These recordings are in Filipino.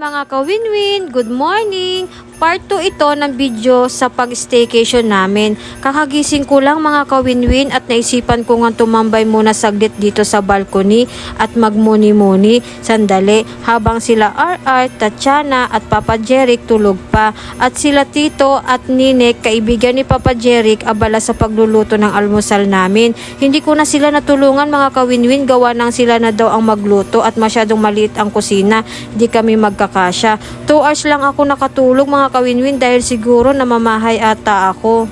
mga ka-win-win, good morning! Part 2 ito ng video sa pag-staycation namin. Kakagising ko lang mga ka-win-win at naisipan ko nga tumambay muna saglit dito sa balcony at magmuni-muni sandali habang sila RR, Tatiana at Papa Jeric tulog pa. At sila Tito at Ninek, kaibigan ni Papa Jeric, abala sa pagluluto ng almusal namin. Hindi ko na sila natulungan mga ka-win-win, gawa nang sila na daw ang magluto at masyadong maliit ang kusina. Di kami magkakasya. 2 hours lang ako nakatulog mga ka-win-win dahil siguro namamahay ata ako.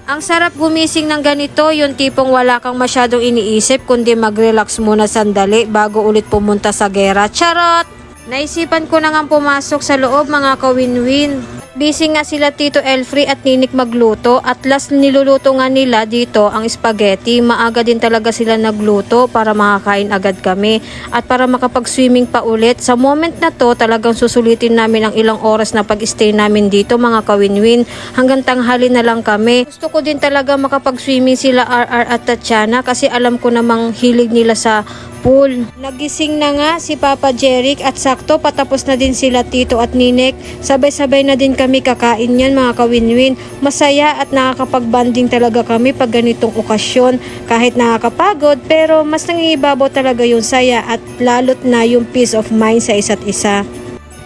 Ang sarap gumising ng ganito, yung tipong wala kang masyadong iniisip kundi mag-relax muna sandali bago ulit pumunta sa gera. Charot! Naisipan ko na nga pumasok sa loob mga ka-win-win. Busy nga sila Tito Elfrey at Ninik magluto at last niluluto nga nila dito ang spaghetti. Maaga din talaga sila nagluto para makakain agad kami at para makapag-swimming pa ulit. Sa moment na to talagang susulitin namin ang ilang oras na pag-stay namin dito mga ka-win-win. Hanggang tanghali na lang kami. Gusto ko din talaga makapag-swimming sila RR at Tatiana kasi alam ko namang hilig nila sa pool. Nagising na nga si Papa Jeric at sakto patapos na din sila Tito at Ninek. Sabay-sabay na din kami kakain yan mga ka-win-win. Masaya at nakakapag-banding talaga kami pag ganitong okasyon. Kahit nakakapagod pero mas nangibabaw talaga yung saya at lalot na yung peace of mind sa isa't isa.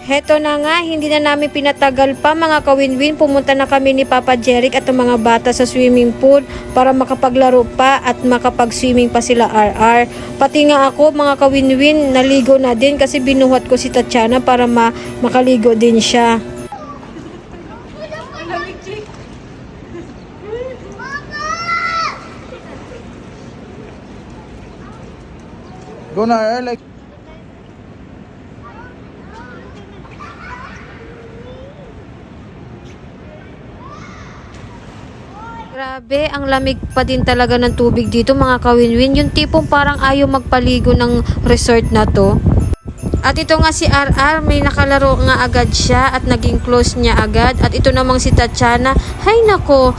Heto na nga, hindi na namin pinatagal pa mga ka-win-win. Pumunta na kami ni Papa Jeric at ang mga bata sa swimming pool para makapaglaro pa at makapag-swimming pa sila RR. Pati nga ako mga ka-win-win, naligo na din kasi binuhat ko si Tatiana para makaligo din siya. Go na, like. Grabe, ang lamig pa din talaga ng tubig dito mga ka-win-win. Yung tipong parang ayaw magpaligo ng resort na to. At ito nga si RR, may nakalaro nga agad siya at naging close niya agad. At ito namang si Tatiana, hay nako,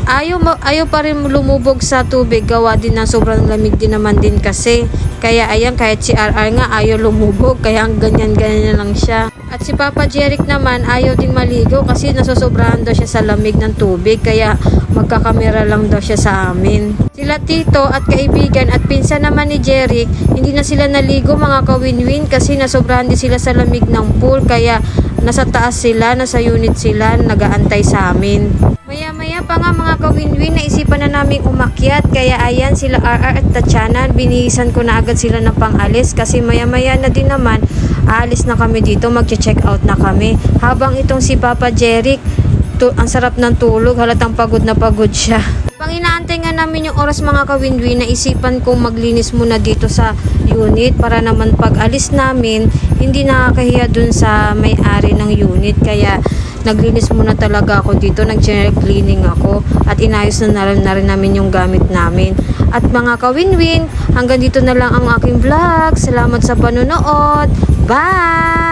ayaw pa rin lumubog sa tubig. Gawa din ng sobrang lamig din naman din kasi. Kaya ayan, kahit si RR nga ayaw lumubog, kaya ganyan-ganyan lang siya. At si Papa Jeric naman ayaw ding maligo kasi nasosobrahan daw siya sa lamig ng tubig, kaya magkakamera lang daw siya sa amin. Sila Tito at kaibigan at pinsan naman ni Jeric, hindi na sila naligo mga ka-win-win kasi nasobrahan din sila sa lamig ng pool, kaya nasa taas sila, nasa unit sila, nagaantay sa amin. Maya-maya pa nga mga ka-win-win, naisipan na naming umakyat, kaya ayan sila RR at Tatiana, binihisan ko na agad sila ng pang-alis kasi maya-maya na din naman, aalis na kami dito, mag-check out na kami. Habang itong si Papa Jeric, ang sarap ng tulog, halatang pagod na pagod siya. Pang inaantay nga namin yung oras mga ka-win-win, naisipan kong maglinis muna dito sa unit para naman pag alis namin, hindi nakakahiya dun sa may-ari ng unit. Kaya naglinis muna talaga ako dito, nag-general cleaning ako at inayos na rin namin yung gamit namin. At mga ka-win-win, hanggang dito na lang ang aking vlog. Salamat sa panonood. Bye!